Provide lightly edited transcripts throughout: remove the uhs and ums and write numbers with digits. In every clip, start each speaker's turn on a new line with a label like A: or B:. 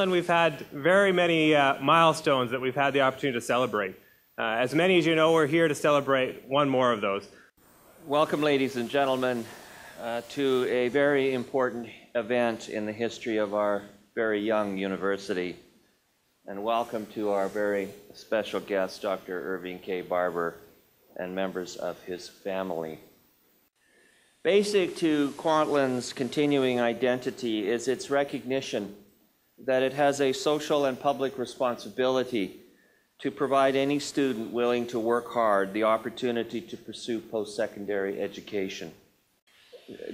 A: Kwantlen, we've had very many milestones that we've had the opportunity to celebrate. As many as you know, we're here to celebrate one more of those.
B: Welcome, ladies and gentlemen, to a very important event in the history of our very young university. And welcome to our very special guest, Dr. Irving K. Barber, and members of his family. Basic to Kwantlen's continuing identity is its recognition that it has a social and public responsibility to provide any student willing to work hard the opportunity to pursue post-secondary education.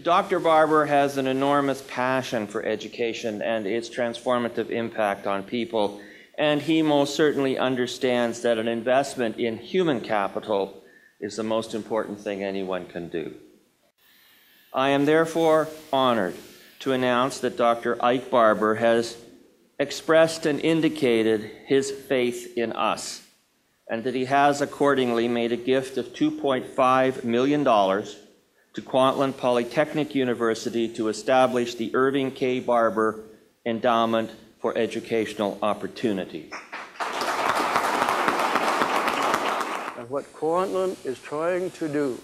B: Dr. Barber has an enormous passion for education and its transformative impact on people, and he most certainly understands that an investment in human capital is the most important thing anyone can do. I am therefore honored to announce that Dr. Ike Barber has expressed and indicated his faith in us, and that he has accordingly made a gift of $2.5 million to Kwantlen Polytechnic University to establish the Irving K. Barber Endowment for Educational Opportunity.
C: And what Kwantlen is trying to do,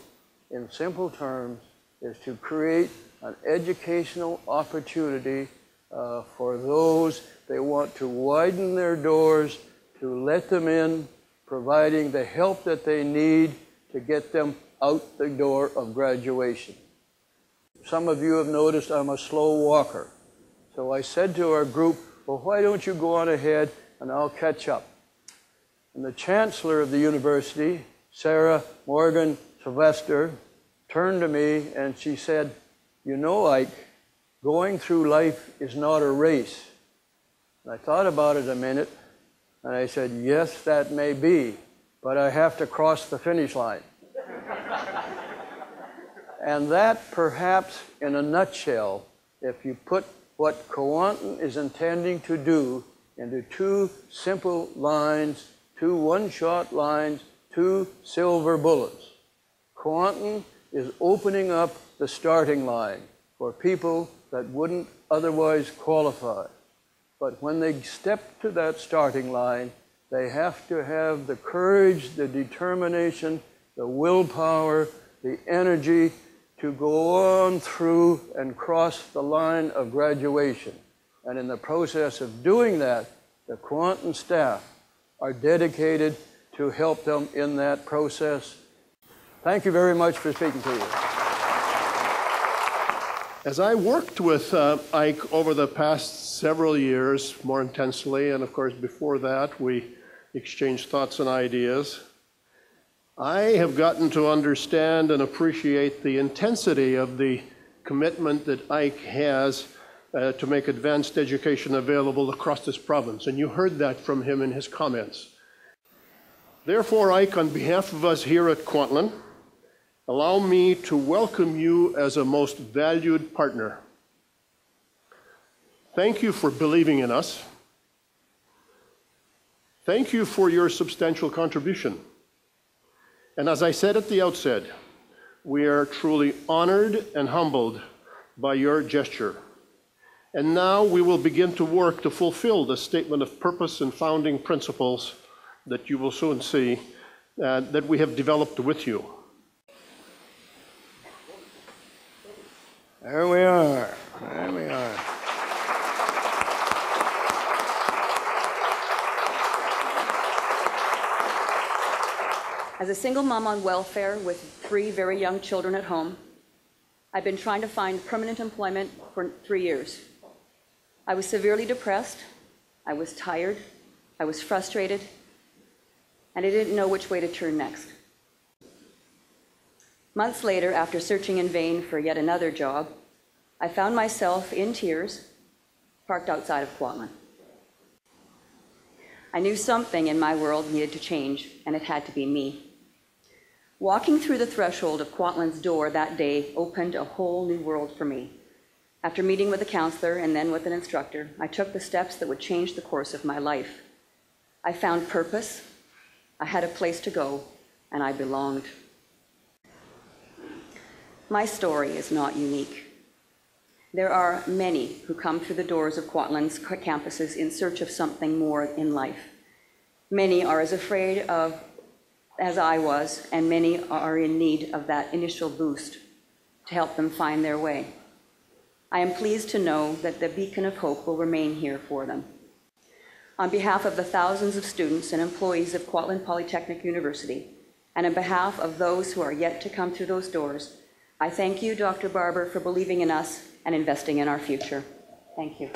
C: in simple terms, is to create an educational opportunity for those they want to widen their doors, to let them in, providing the help that they need to get them out the door of graduation. Some of you have noticed I'm a slow walker. So I said to our group, well, why don't you go on ahead and I'll catch up. And the chancellor of the university, Sarah Morgan Sylvester, turned to me and she said, you know, Ike, going through life is not a race. And I thought about it a minute and I said, yes, that may be, but I have to cross the finish line. And that, perhaps in a nutshell, if you put what Kwantlen is intending to do into two simple lines, two one-shot lines, two silver bullets. Kwantlen is opening up the starting line for people that wouldn't otherwise qualify. But when they step to that starting line, they have to have the courage, the determination, the willpower, the energy to go on through and cross the line of graduation. And in the process of doing that, the Kwantlen staff are dedicated to help them in that process. Thank you very much for speaking to you.
D: As I worked with Ike over the past several years, more intensely, and of course before that we exchanged thoughts and ideas, I have gotten to understand and appreciate the intensity of the commitment that Ike has to make advanced education available across this province, and you heard that from him in his comments. Therefore, Ike, on behalf of us here at Kwantlen, allow me to welcome you as a most valued partner. Thank you for believing in us. Thank you for your substantial contribution. And as I said at the outset, we are truly honored and humbled by your gesture. And now we will begin to work to fulfill the statement of purpose and founding principles that you will soon see that we have developed with you.
C: There we are. There we are.
E: As a single mom on welfare with 3 very young children at home, I've been trying to find permanent employment for 3 years. I was severely depressed, I was tired, I was frustrated, and I didn't know which way to turn next. Months later, after searching in vain for yet another job, I found myself in tears, parked outside of Kwantlen. I knew something in my world needed to change, and it had to be me. Walking through the threshold of Kwantlen's door that day opened a whole new world for me. After meeting with a counselor and then with an instructor, I took the steps that would change the course of my life. I found purpose, I had a place to go, and I belonged. My story is not unique. There are many who come through the doors of Kwantlen's campuses in search of something more in life. Many are as afraid of as I was, and many are in need of that initial boost to help them find their way. I am pleased to know that the beacon of hope will remain here for them. On behalf of the thousands of students and employees of Kwantlen Polytechnic University, and on behalf of those who are yet to come through those doors, I thank you, Dr. Barber, for believing in us and investing in our future. Thank you.